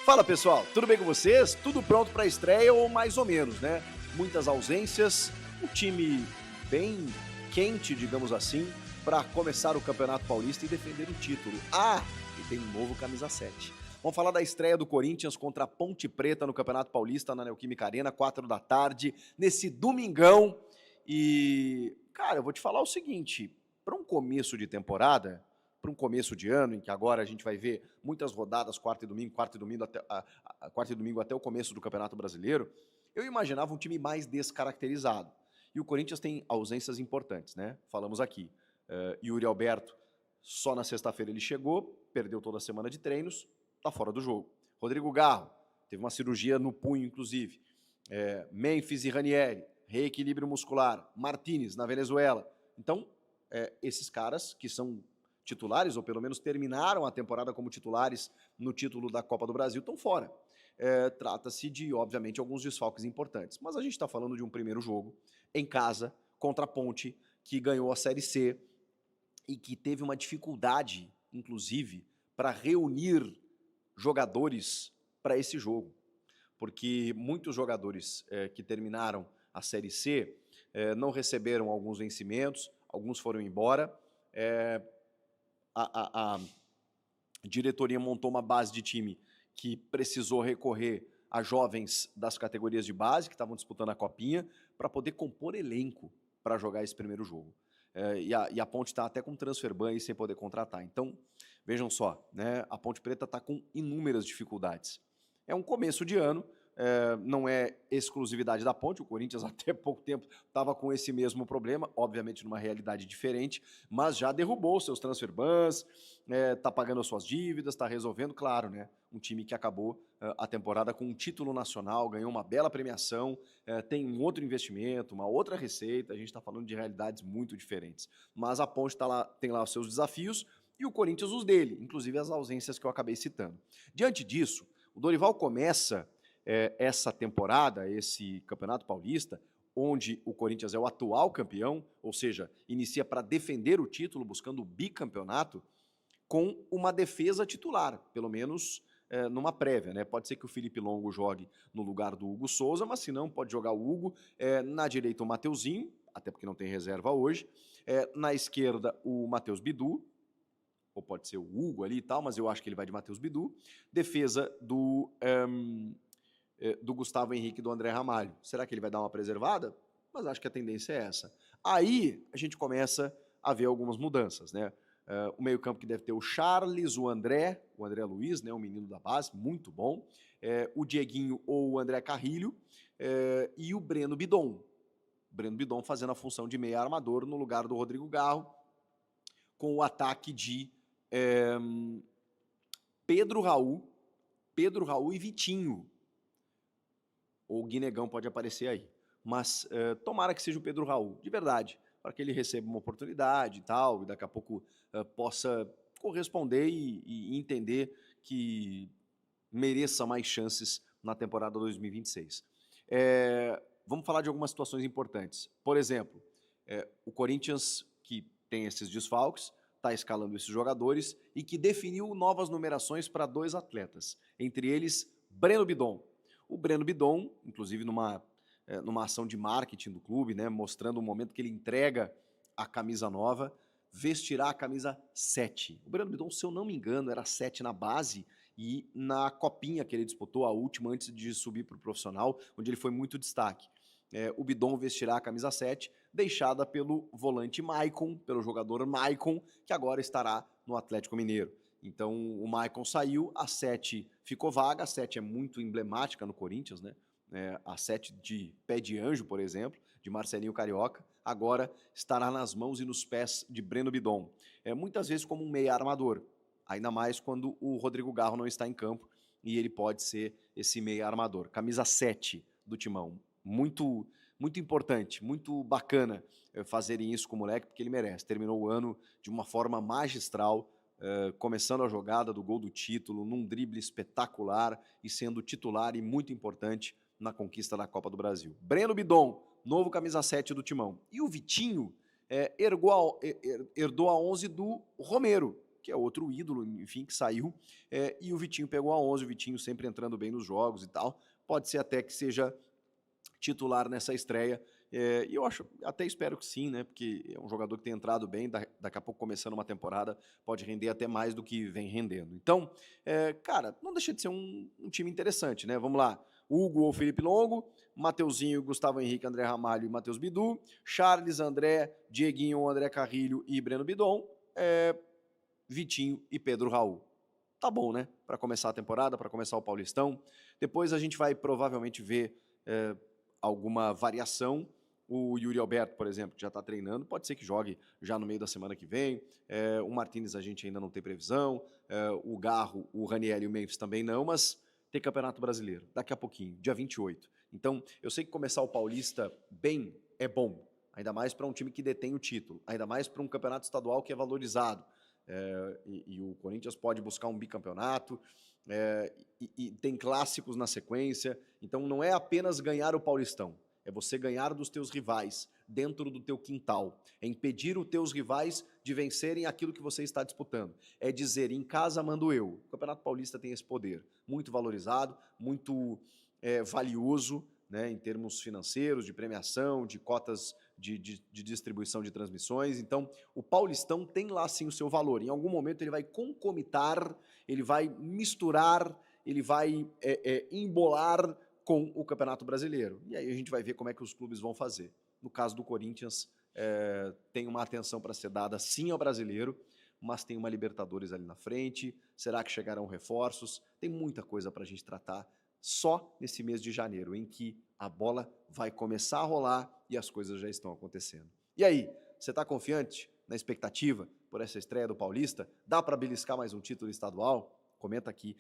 Fala pessoal, tudo bem com vocês? Tudo pronto para a estreia ou mais ou menos, né? Muitas ausências, um time bem quente, digamos assim, para começar o Campeonato Paulista e defender o título. E tem um novo camisa 7. Vamos falar da estreia do Corinthians contra a Ponte Preta no Campeonato Paulista na Neoquímica Arena, 4 da tarde, nesse domingão. E, cara, eu vou te falar o seguinte, para um começo de temporada, para um começo de ano, em que agora a gente vai ver muitas rodadas, quarta e domingo até o começo do Campeonato Brasileiro, eu imaginava um time mais descaracterizado. E o Corinthians tem ausências importantes, né? Falamos aqui. Yuri Alberto, só na sexta-feira ele chegou, perdeu toda a semana de treinos, tá fora do jogo. Rodrigo Garro, teve uma cirurgia no punho, inclusive. Memphis e Ranieri, reequilíbrio muscular. Martínez, na Venezuela. Então, esses caras que são titulares, ou pelo menos terminaram a temporada como titulares no título da Copa do Brasil, estão fora. Trata-se de, obviamente, alguns desfalques importantes. Mas a gente está falando de um primeiro jogo, em casa, contra a Ponte, que ganhou a Série C e que teve uma dificuldade, inclusive, para reunir jogadores para esse jogo. Porque muitos jogadores que terminaram a Série C não receberam alguns vencimentos, alguns foram embora. A diretoria montou uma base de time que precisou recorrer a jovens das categorias de base, que estavam disputando a Copinha, para poder compor elenco para jogar esse primeiro jogo. E a Ponte está até com transfer ban aí sem poder contratar. Então, vejam só, né? A Ponte Preta está com inúmeras dificuldades. É um começo de ano, não é exclusividade da Ponte, o Corinthians até pouco tempo estava com esse mesmo problema, obviamente numa realidade diferente, mas já derrubou seus transfer bans, está pagando as suas dívidas, está resolvendo, claro, né? Um time que acabou a temporada com um título nacional, ganhou uma bela premiação, tem um outro investimento, uma outra receita, a gente está falando de realidades muito diferentes. Mas a Ponte tem lá os seus desafios e o Corinthians os dele, inclusive as ausências que eu acabei citando. Diante disso, o Dorival começa essa temporada, esse Campeonato Paulista, onde o Corinthians é o atual campeão, ou seja, inicia para defender o título, buscando o bicampeonato, com uma defesa titular, pelo menos numa prévia, né? Pode ser que o Felipe Longo jogue no lugar do Hugo Souza, mas se não, pode jogar o Hugo, na direita o Mateuzinho, até porque não tem reserva hoje, na esquerda o Matheus Bidu, ou pode ser o Hugo ali e tal, mas eu acho que ele vai de Matheus Bidu, defesa do Gustavo Henrique e do André Ramalho. Será que ele vai dar uma preservada? Mas acho que a tendência é essa. Aí a gente começa a ver algumas mudanças, né? O meio-campo que deve ter o Charles, o André Luiz, né, o menino da base, muito bom, o Dieguinho ou o André Carrilho, e o Breno Bidon. O Breno Bidon fazendo a função de meia armador no lugar do Rodrigo Garro, com o ataque de Pedro Raul e Vitinho. Ou o Guinegão pode aparecer aí. Mas tomara que seja o Pedro Raul, de verdade, para que ele receba uma oportunidade e tal, e daqui a pouco possa corresponder e entender que mereça mais chances na temporada 2026. Vamos falar de algumas situações importantes. Por exemplo, o Corinthians, que tem esses desfalques, está escalando esses jogadores e que definiu novas numerações para 2 atletas, entre eles Breno Bidon. O Breno Bidon, inclusive numa ação de marketing do clube, né, mostrando o momento que ele entrega a camisa nova, vestirá a camisa 7. O Breno Bidon, se eu não me engano, era 7 na base e na copinha que ele disputou, a última antes de subir para o profissional, onde ele foi muito destaque. O Bidon vestirá a camisa 7, deixada pelo volante Maicon, pelo jogador Maicon, que agora estará no Atlético Mineiro. Então o Maicon saiu, a 7 ficou vaga, a 7 é muito emblemática no Corinthians, né? A 7 de pé de anjo, por exemplo, de Marcelinho Carioca, agora estará nas mãos e nos pés de Breno Bidon. Muitas vezes como um meia armador, ainda mais quando o Rodrigo Garro não está em campo e ele pode ser esse meia armador. Camisa 7 do Timão, muito importante, muito bacana fazerem isso com o moleque, porque ele merece. Terminou o ano de uma forma magistral, começando a jogada do gol do título, num drible espetacular e sendo titular e muito importante na conquista da Copa do Brasil. Breno Bidon, novo camisa 7 do Timão. E o Vitinho herdou a 11 do Romero, que é outro ídolo, enfim, que saiu, e o Vitinho pegou a 11, o Vitinho sempre entrando bem nos jogos e tal. Pode ser até que seja titular nessa estreia, e eu até espero que sim, né? Porque é um jogador que tem entrado bem, daqui a pouco começando uma temporada, pode render até mais do que vem rendendo. Então, cara, não deixa de ser um time interessante, né? Vamos lá. Hugo ou Felipe Longo, Mateuzinho, Gustavo Henrique, André Ramalho e Matheus Bidu, Charles, André, Dieguinho, André Carrilho e Breno Bidon, Vitinho e Pedro Raul. Tá bom, né? Para começar a temporada, para começar o Paulistão. Depois a gente vai provavelmente ver alguma variação. O Yuri Alberto, por exemplo, que já está treinando, pode ser que jogue já no meio da semana que vem. O Martínez a gente ainda não tem previsão. O Garro, o Raniel e o Memphis também não, mas tem Campeonato Brasileiro, daqui a pouquinho, dia 28. Então, eu sei que começar o Paulista bem é bom, ainda mais para um time que detém o título, ainda mais para um campeonato estadual que é valorizado. E o Corinthians pode buscar um bicampeonato, e tem clássicos na sequência. Então não é apenas ganhar o Paulistão, é você ganhar dos teus rivais dentro do teu quintal, é impedir os teus rivais de vencerem aquilo que você está disputando, é dizer, em casa mando eu. O Campeonato Paulista tem esse poder, muito valorizado, muito valioso, né, em termos financeiros, de premiação, de cotas de distribuição de transmissões. Então, o Paulistão tem lá sim o seu valor. Em algum momento ele vai concomitar, ele vai misturar, ele vai embolar com o Campeonato Brasileiro. E aí a gente vai ver como é que os clubes vão fazer. No caso do Corinthians, tem uma atenção para ser dada sim ao brasileiro, mas tem uma Libertadores ali na frente. Será que chegarão reforços? Tem muita coisa para a gente tratar só nesse mês de janeiro, em que a bola vai começar a rolar e as coisas já estão acontecendo. E aí, você está confiante na expectativa por essa estreia do Paulista? Dá para beliscar mais um título estadual? Comenta aqui.